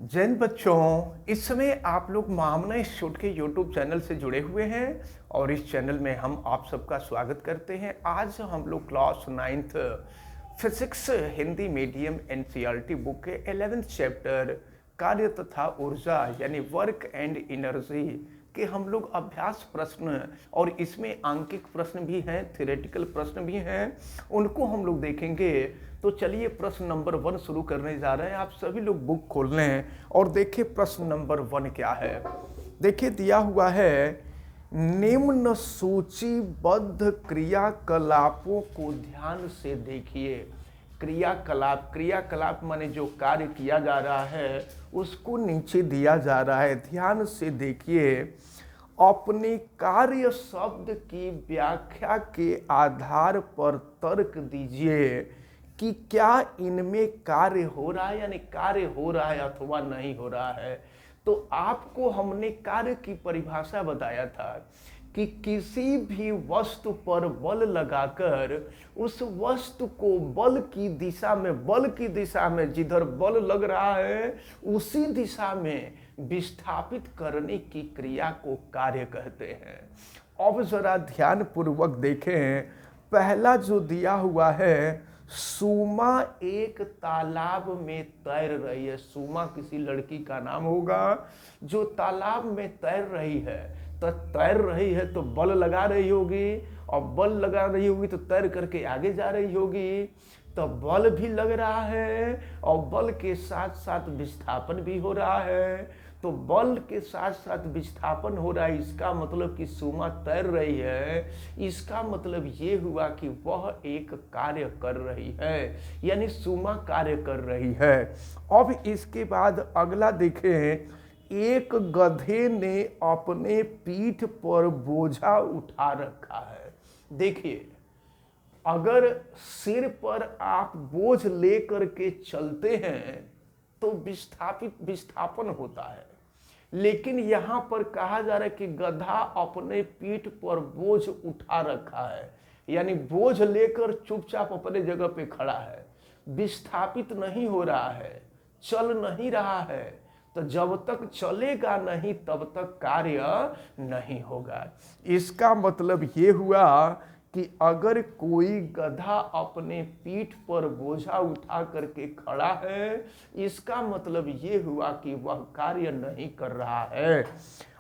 जैन बच्चों, इस समय आप लोग मामना इंस्टीट्यूट के यूट्यूब चैनल से जुड़े हुए हैं और इस चैनल में हम आप सबका स्वागत करते हैं। आज हम लोग class 9th physics Hindi medium NCERT book के 11th चैप्टर कार्य तथा ऊर्जा यानी वर्क एंड एनर्जी के हम लोग अभ्यास प्रश्न और इसमें आंकिक प्रश्न भी हैं, थ्योरेटिकल प्रश्न भी हैं, उनको हम लोग देखेंगे। तो चलिए प्रश्न नंबर 1 शुरू करने जा रहे हैं। आप सभी लोग बुक खोल लें और देखिए प्रश्न नंबर 1 क्या है। देखिए दिया हुआ है, निम्न सूचीबद्ध क्रियाकलापों को ध्यान से देखिए। क्रियाकलाप माने जो कार्य किया जा रहा है उसको नीचे दिया जा रहा है, ध्यान से देखिए। अपने कार्य शब्द की व्याख्या के आधार पर तर्क दीजिए कि क्या इनमें कार्य हो रहा है, यानी कार्य हो रहा है अथवा नहीं हो रहा है। तो आपको हमने कार्य की परिभाषा बताया था कि किसी भी वस्तु पर बल लगाकर उस वस्तु को बल की दिशा में जिधर बल लग रहा है उसी दिशा में विस्थापित करने की क्रिया को कार्य कहते हैं। अब जरा ध्यान पूर्वक देखें। पहला जो दिया हुआ है, सुमा एक तालाब में तैर रही है। सुमा किसी लड़की का नाम होगा जो तालाब में तैर रही है। तो तैर रही है तो बल लगा रही होगी, और बल लगा रही होगी तो तैर करके आगे जा रही होगी। तो बल भी लग रहा है और बल के साथ साथ विस्थापन भी हो रहा है। तो बल के साथ साथ विस्थापन हो रहा है, इसका मतलब कि सुमा तैर रही है। इसका मतलब ये हुआ कि वह एक कार्य कर रही है, यानी सुमा कार्य कर रही है। अब इसके बाद अगला देखें, एक गधे ने अपने पीठ पर बोझा उठा रखा है। देखिए, अगर सिर पर आप बोझ लेकर के चलते हैं तो विस्थापन होता है, लेकिन यहां पर कहा जा रहा है कि गधा अपने पीठ पर बोझ उठा रखा है, यानी बोझ लेकर चुपचाप अपने जगह पे खड़ा है, विस्थापित नहीं हो रहा है, चल नहीं रहा है। तो जब तक चलेगा नहीं तब तक कार्य नहीं होगा। इसका मतलब ये हुआ कि अगर कोई गधा अपने पीठ पर बोझा उठा करके खड़ा है, इसका मतलब ये हुआ कि वह कार्य नहीं कर रहा है।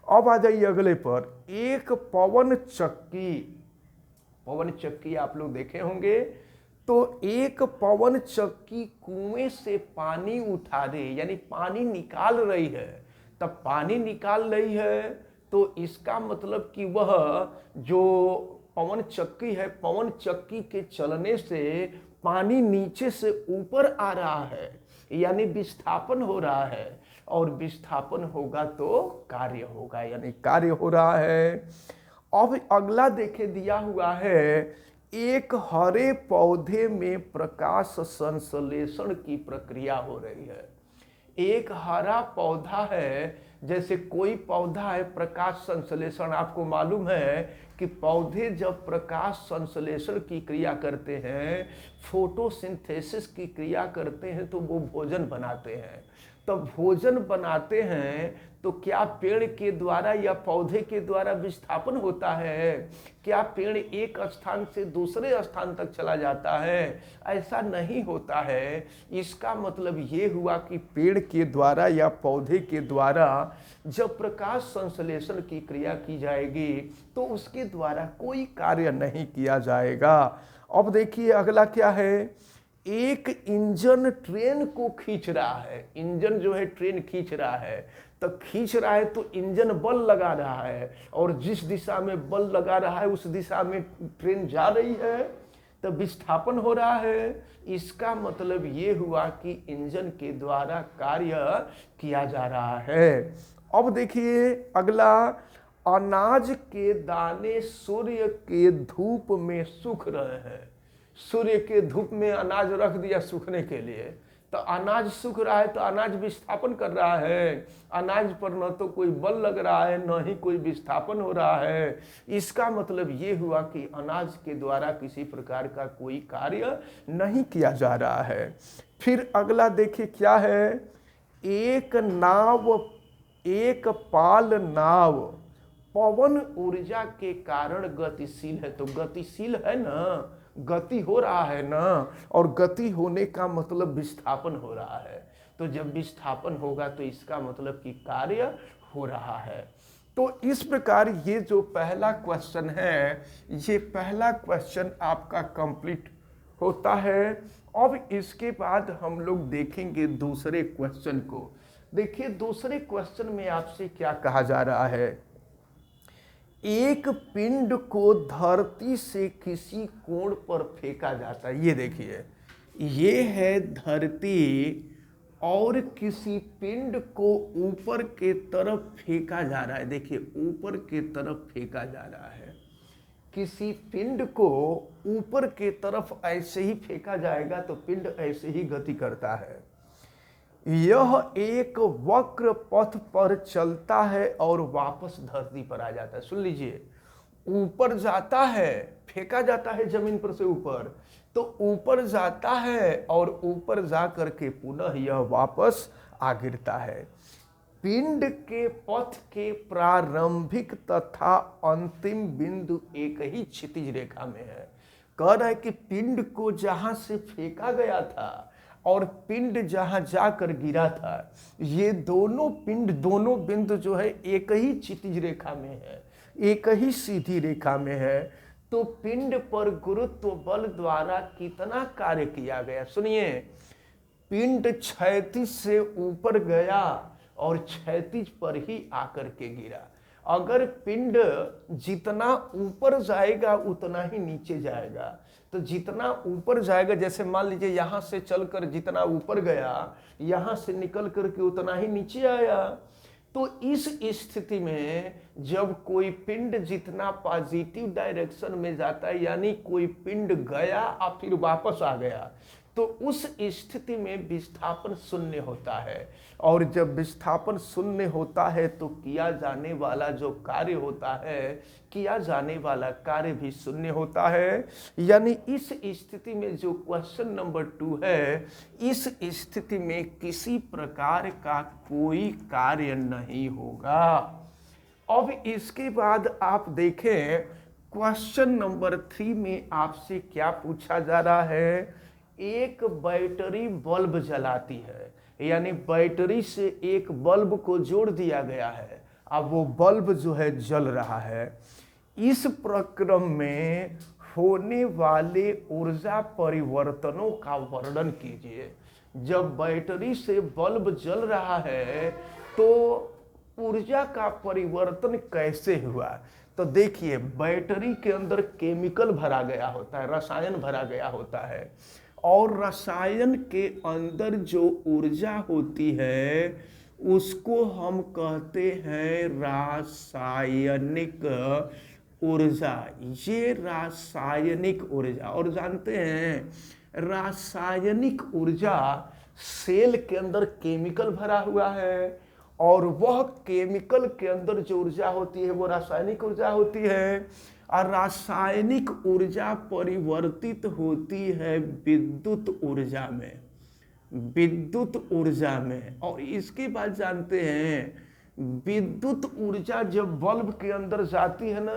अब आ जाइए अगले पर। एक पवन चक्की आप लोग देखे होंगे। तो एक पवन चक्की कुएं से पानी उठा रही, यानी पानी निकाल रही है। तब पानी निकाल रही है तो इसका मतलब कि वह जो पवन चक्की है, पवन चक्की के चलने से पानी नीचे से ऊपर आ रहा है, यानी विस्थापन हो रहा है। और विस्थापन होगा तो कार्य होगा, यानी कार्य हो रहा है। अब अगला देखे दिया हुआ है, एक हरे पौधे में प्रकाश संश्लेषण की प्रक्रिया हो रही है। एक हरा पौधा है, जैसे कोई पौधा है, प्रकाश संश्लेषण। आपको मालूम है कि पौधे जब प्रकाश संश्लेषण की क्रिया करते हैं, फोटोसिंथेसिस की क्रिया करते हैं, तो वो भोजन बनाते हैं। तो भोजन बनाते हैं तो क्या पेड़ के द्वारा या पौधे के द्वारा विस्थापन होता है? क्या पेड़ एक स्थान से दूसरे स्थान तक चला जाता है? ऐसा नहीं होता है। इसका मतलब ये हुआ कि पेड़ के द्वारा या पौधे के द्वारा जब प्रकाश संश्लेषण की क्रिया की जाएगी तो उसके द्वारा कोई कार्य नहीं किया जाएगा। अब देखिए अगला क्या है, एक इंजन ट्रेन को खींच रहा है। इंजन जो है ट्रेन खींच रहा है, तो खींच रहा है तो इंजन बल लगा रहा है, और जिस दिशा में बल लगा रहा है उस दिशा में ट्रेन जा रही है, तो विस्थापन हो रहा है। इसका मतलब ये हुआ कि इंजन के द्वारा कार्य किया जा रहा है। अब देखिए अगला, अनाज के दाने सूर्य के धूप में सूख रहे हैं। सूर्य के धूप में अनाज रख दिया सूखने के लिए, तो अनाज सूख रहा है तो अनाज विस्थापन कर रहा है। अनाज पर न तो कोई बल लग रहा है न ही कोई विस्थापन हो रहा है। इसका मतलब ये हुआ कि अनाज के द्वारा किसी प्रकार का कोई कार्य नहीं किया जा रहा है। फिर अगला देखिए क्या है, एक पाल नाव पवन ऊर्जा के कारण गतिशील है। तो गतिशील है ना, गति हो रहा है ना, और गति होने का मतलब विस्थापन हो रहा है। तो जब विस्थापन होगा तो इसका मतलब कि कार्य हो रहा है। तो इस प्रकार ये जो पहला क्वेश्चन है, ये पहला क्वेश्चन आपका कंप्लीट होता है। अब इसके बाद हम लोग देखेंगे दूसरे क्वेश्चन को। देखिए दूसरे क्वेश्चन में आपसे क्या कहा जा रहा है, एक पिंड को धरती से किसी कोण पर फेंका जाता है। ये देखिए, ये है धरती और किसी पिंड को ऊपर के तरफ फेंका जा रहा है। देखिए ऊपर के तरफ फेंका जा रहा है, किसी पिंड को ऊपर के तरफ ऐसे ही फेंका जाएगा तो पिंड ऐसे ही गति करता है। यह एक वक्र पथ पर चलता है और वापस धरती पर आ जाता है। सुन लीजिए, ऊपर जाता है, फेंका जाता है जमीन पर से ऊपर, तो ऊपर जाता है और ऊपर जा करके पुनः यह वापस आ गिरता है। पिंड के पथ के प्रारंभिक तथा अंतिम बिंदु एक ही क्षितिज रेखा में है। कह रहा है कि पिंड को जहां से फेंका गया था और पिंड जहां जाकर गिरा था, ये दोनों पिंड, दोनों बिंदु जो है एक ही क्षितिज रेखा में है, एक ही सीधी रेखा में है। तो पिंड पर गुरुत्व बल द्वारा कितना कार्य किया गया? सुनिए, पिंड क्षैतिज से ऊपर गया और क्षैतिज पर ही आकर के गिरा। अगर पिंड जितना ऊपर जाएगा उतना ही नीचे जाएगा। तो जितना ऊपर जाएगा, जैसे मान लीजिए यहां से चलकर जितना ऊपर गया, यहां से निकल करके उतना ही नीचे आया। तो इस स्थिति में जब कोई पिंड जितना पॉजिटिव डायरेक्शन में जाता है, यानी कोई पिंड गया और फिर वापस आ गया, तो उस स्थिति में विस्थापन शून्य होता है। और जब विस्थापन शून्य होता है तो किया जाने वाला जो कार्य होता है, किया जाने वाला कार्य भी शून्य होता है। यानी इस स्थिति में जो क्वेश्चन नंबर 2 है, इस स्थिति में किसी प्रकार का कोई कार्य नहीं होगा। अब इसके बाद आप देखें क्वेश्चन नंबर 3 में आपसे क्या पूछा जा रहा है, एक बैटरी बल्ब जलाती है, यानी बैटरी से एक बल्ब को जोड़ दिया गया है, अब वो बल्ब जो है जल रहा है। इस प्रक्रम में होने वाले ऊर्जा परिवर्तनों का वर्णन कीजिए। जब बैटरी से बल्ब जल रहा है तो ऊर्जा का परिवर्तन कैसे हुआ? तो देखिए, बैटरी के अंदर केमिकल भरा गया होता है, रसायन भरा गया होता है, और रसायन के अंदर जो ऊर्जा होती है उसको हम कहते हैं रासायनिक ऊर्जा। ये रासायनिक ऊर्जा, और जानते हैं रासायनिक ऊर्जा सेल के अंदर केमिकल भरा हुआ है, और वह केमिकल के अंदर जो ऊर्जा होती है वो रासायनिक ऊर्जा होती है। और रासायनिक ऊर्जा परिवर्तित होती है विद्युत ऊर्जा में, विद्युत ऊर्जा में। और इसके बाद जानते हैं विद्युत ऊर्जा जब बल्ब के अंदर जाती है ना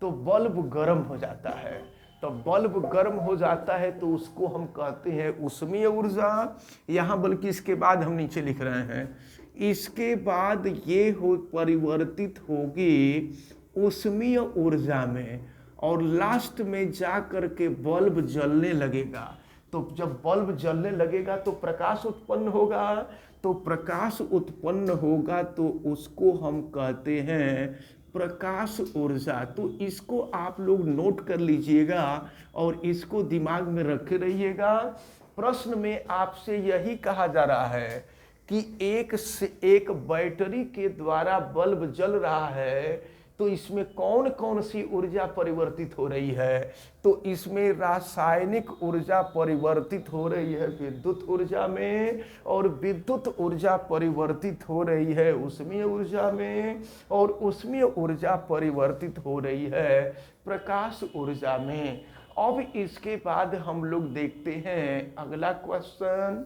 तो बल्ब गर्म हो जाता है। तो बल्ब गर्म हो जाता है तो उसको हम कहते हैं ऊष्मीय ऊर्जा। यहाँ बल्कि इसके बाद हम नीचे लिख रहे हैं, इसके बाद ये हो परिवर्तित होगी ऊष्मीय ऊर्जा में, और लास्ट में जा कर के बल्ब जलने लगेगा। तो जब बल्ब जलने लगेगा तो प्रकाश उत्पन्न होगा, तो प्रकाश उत्पन्न होगा तो उसको हम कहते हैं प्रकाश ऊर्जा। तो इसको आप लोग नोट कर लीजिएगा और इसको दिमाग में रखे रहिएगा। प्रश्न में आपसे यही कहा जा रहा है कि एक बैटरी के द्वारा बल्ब जल रहा है, तो इसमें कौन कौन सी ऊर्जा परिवर्तित हो रही है? तो इसमें रासायनिक ऊर्जा परिवर्तित हो रही है विद्युत ऊर्जा में, और विद्युत ऊर्जा परिवर्तित हो रही है ऊष्मीय ऊर्जा में, और ऊष्मीय ऊर्जा परिवर्तित हो रही है प्रकाश ऊर्जा में। अब इसके बाद हम लोग देखते हैं अगला क्वेश्चन।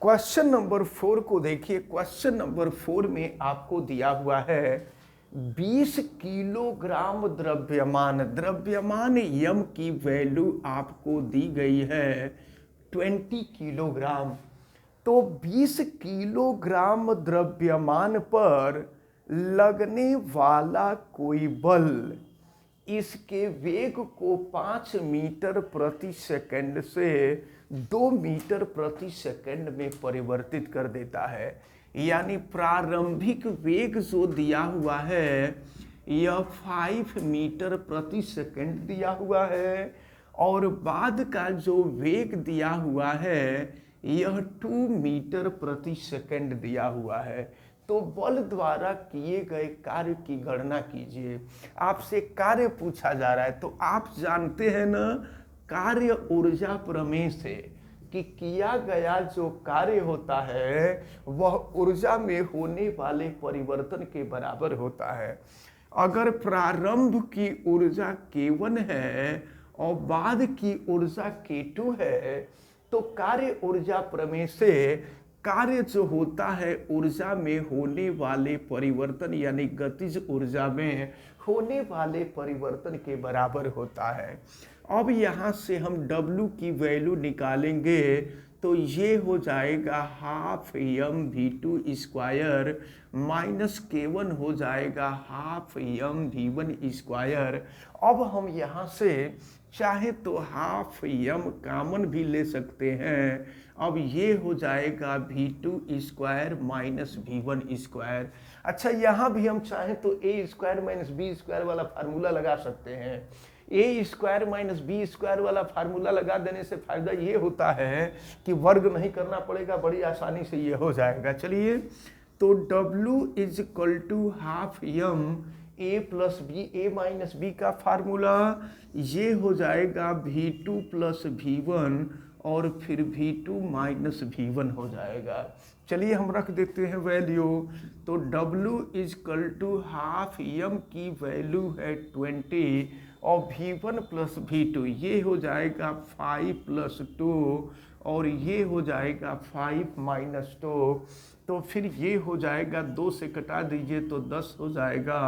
क्वेश्चन नंबर 4 को देखिए। क्वेश्चन नंबर 4 में आपको दिया हुआ है 20 किलोग्राम द्रव्यमान यम की वैल्यू आपको दी गई है 20 किलोग्राम। तो 20 किलोग्राम द्रव्यमान पर लगने वाला कोई बल इसके वेग को 5 मीटर प्रति सेकंड से 2 मीटर प्रति सेकंड में परिवर्तित कर देता है। यानी प्रारंभिक वेग जो दिया हुआ है यह 5 मीटर प्रति सेकंड दिया हुआ है और बाद का जो वेग दिया हुआ है यह 2 मीटर प्रति सेकंड दिया हुआ है। तो बल द्वारा किए गए कार्य की गणना कीजिए। आपसे कार्य पूछा जा रहा है तो आप जानते हैं ना कार्य ऊर्जा प्रमेय से कि किया गया जो कार्य होता है वह ऊर्जा में होने वाले परिवर्तन के बराबर होता है। अगर प्रारंभ की ऊर्जा K1 है और बाद की ऊर्जा K2 है तो कार्य ऊर्जा प्रमेय से कार्य जो होता है ऊर्जा में होने वाले परिवर्तन यानी गतिज ऊर्जा में होने वाले परिवर्तन के बराबर होता है। अब यहाँ से हम W की वैल्यू निकालेंगे तो ये हो जाएगा half M V2 square minus K1 हो जाएगा हाफ एम V1 स्क्वायर। अब हम यहाँ से चाहे तो हाफ एम कॉमन भी ले सकते हैं। अब ये हो जाएगा V2 square minus V1 square. अच्छा यहाँ भी हम चाहें तो A square minus B square वाला फार्मूला लगा सकते हैं। A square minus B square वाला फार्मूला लगा देने से फायदा ये होता है कि वर्ग नहीं करना पड़ेगा, बड़ी आसानी से ये हो जाएगा। चलिए तो W is equal to half M A plus B, A minus B का फार्मूला ये हो जाएगा V2 प्लस V1 और फिर V2 माइनस V1 हो जाएगा। चलिए हम रख देते हैं वैल्यू। तो W is equal to half M की वैल्यू है 20 और V1 प्लस V2 ये हो जाएगा 5 प्लस 2 और ये हो जाएगा 5 माइनस 2। तो फिर ये हो जाएगा 2 से कटा दीजिए तो 10 हो जाएगा।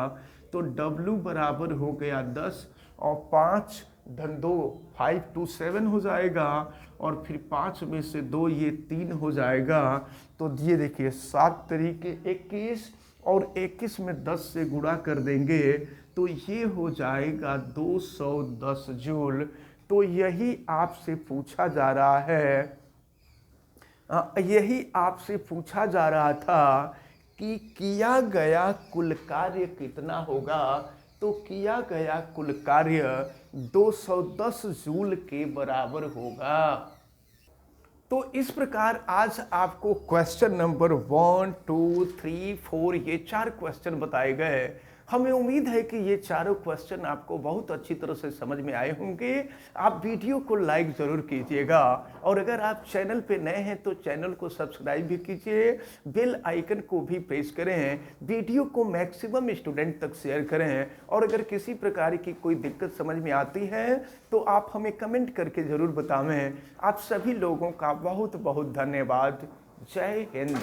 तो W बराबर हो गया 10 और 5 धन 2 5 2 7 हो जाएगा और फिर 5 में से 2 ये 3 हो जाएगा। तो ये देखिए 7 तरीके 21 और 21 में 10 से गुणा कर देंगे तो ये हो जाएगा 210 जूल। तो यही आपसे पूछा जा रहा है, यही आपसे पूछा जा रहा था कि किया गया कुल कार्य कितना होगा। तो किया गया कुल कार्य 210 जूल के बराबर होगा। तो इस प्रकार आज आपको क्वेश्चन नंबर 1, 2, 3, 4 ये 4 क्वेश्चन बताए गए। हमें उम्मीद है कि ये चारों क्वेश्चन आपको बहुत अच्छी तरह से समझ में आए होंगे। आप वीडियो को लाइक ज़रूर कीजिएगा और अगर आप चैनल पे नए हैं तो चैनल को सब्सक्राइब भी कीजिए, बेल आइकन को भी प्रेस करें, वीडियो को मैक्सिमम स्टूडेंट तक शेयर करें और अगर किसी प्रकार की कोई दिक्कत समझ में आती है तो आप हमें कमेंट करके ज़रूर बतावें। आप सभी लोगों का बहुत बहुत धन्यवाद। जय हिंद।